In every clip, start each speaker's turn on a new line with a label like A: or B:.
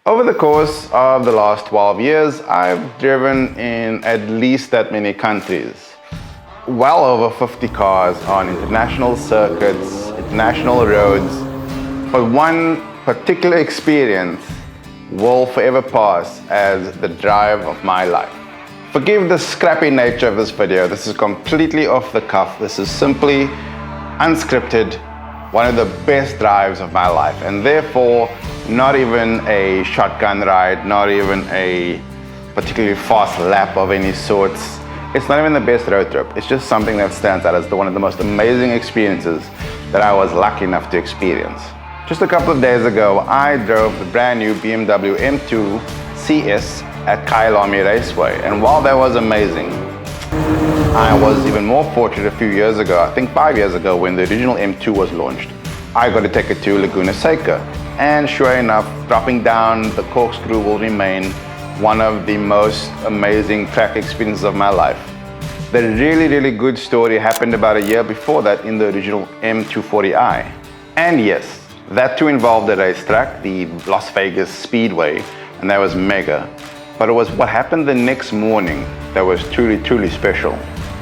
A: Over the course of the last 12 years, I've driven in at least that many countries. Well over 50 cars on international circuits, international roads. But one particular experience will forever pass as the drive of my life. Forgive the scrappy nature of this video. This is completely off the cuff. This is simply unscripted, one of the best drives of my life, and therefore not even a shotgun ride, not even a particularly fast lap of any sorts. It's not even the best road trip. It's just something that stands out as one of the most amazing experiences that I was lucky enough to experience. Just a couple of days ago, I drove the brand new BMW M2 CS at Kyalami Raceway, and while that was amazing, I was even more fortunate a few years ago, I think 5 years ago, when the original M2 was launched. I got to take it to Laguna Seca, and sure enough, dropping down the corkscrew will remain one of the most amazing track experiences of my life. The really good story happened about a year before that in the original M240i. And yes, that too involved a racetrack, the Las Vegas Speedway, and that was mega. But it was what happened the next morning that was truly special.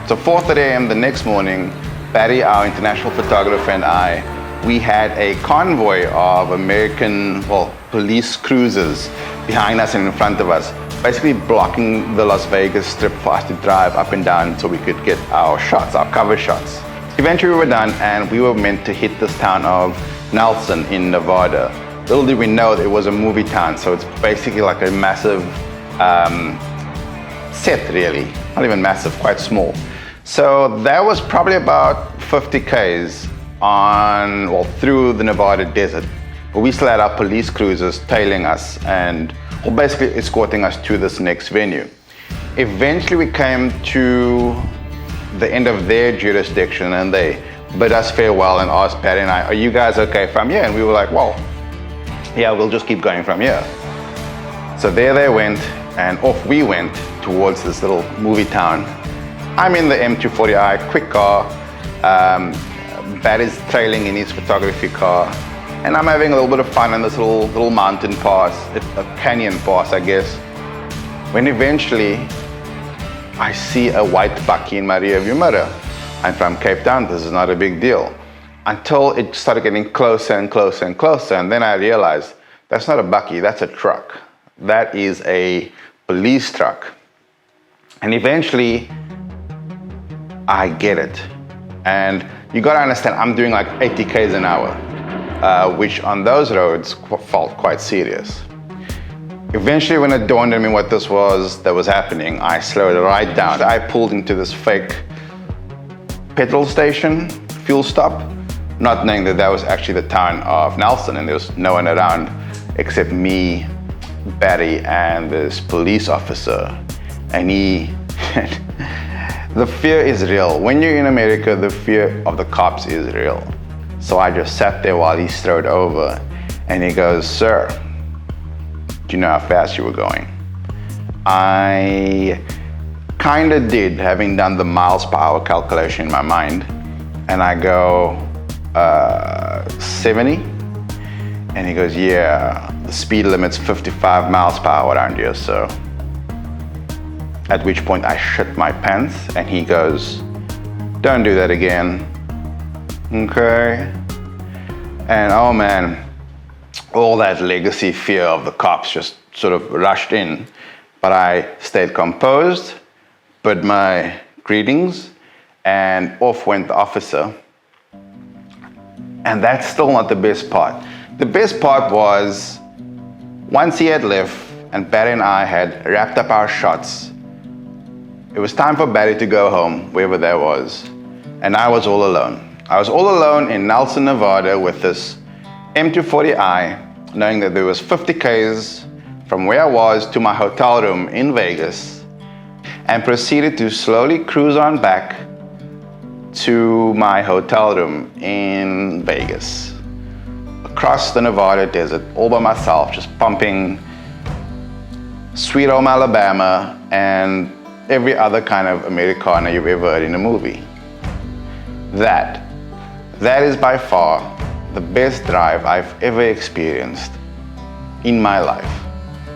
A: So 4:30 a.m. the next morning, Barry, our international photographer, and I, we had a convoy of American, police cruisers behind us and in front of us, basically blocking the Las Vegas Strip for us to drive up and down so we could get our shots, our cover shots. Eventually we were done and we were meant to hit this town of Nelson in Nevada. Little did we know it was a movie town, so it's basically like a massive set, really. Not even massive, quite small. So that was probably about 50 Ks through the Nevada desert. But we still had our police cruisers tailing us and basically escorting us to this next venue. Eventually we came to the end of their jurisdiction and they bid us farewell and asked Patty and I, "Are you guys okay from here?" And we were like, "Well, yeah, we'll just keep going from here." So there they went, and off we went towards this little movie town. I'm in the M240i, quick car. Barry's trailing in his photography car, and I'm having a little bit of fun in this little mountain pass, a canyon pass, I guess. When eventually I see a white bakkie in my rearview mirror. I'm from Cape Town, this is not a big deal. Until it started getting closer and closer and closer, and then I realized that's not a bakkie, that's a truck. That is a police truck. And eventually I get it. And you gotta understand, I'm doing like 80 Ks an hour, which on those roads felt quite serious. Eventually, when it dawned on me what this was that was happening, I slowed right down. I pulled into this fake petrol station, fuel stop, not knowing that that was actually the town of Nelson, and there was no one around except me, Barry, and this police officer. And the fear is real. When you're in America, the fear of the cops is real. So I just sat there while he strode over, and he goes, "Sir, do you know how fast you were going?" I kind of did, having done the miles per hour calculation in my mind. And I go, 70? And he goes, "Yeah, the speed limit's 55 miles per hour around here, so." At which point I shit my pants, and he goes, "Don't do that again." Okay. And oh man, all that legacy fear of the cops just sort of rushed in. But I stayed composed, bid my greetings, and off went the officer. And that's still not the best part. The best part was, once he had left and Barry and I had wrapped up our shots, it was time for Barry to go home, wherever that was, and I was all alone. I was all alone in Nelson, Nevada with this M240i, knowing that there was 50 Ks from where I was to my hotel room in Vegas, and proceeded to slowly cruise on back to my hotel room in Vegas. Across the Nevada desert, all by myself, just pumping Sweet Home Alabama and every other kind of Americana you've ever heard in a movie. That is by far the best drive I've ever experienced in my life.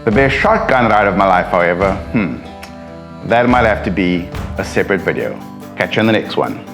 A: The best shotgun ride of my life, however, that might have to be a separate video. Catch you on the next one.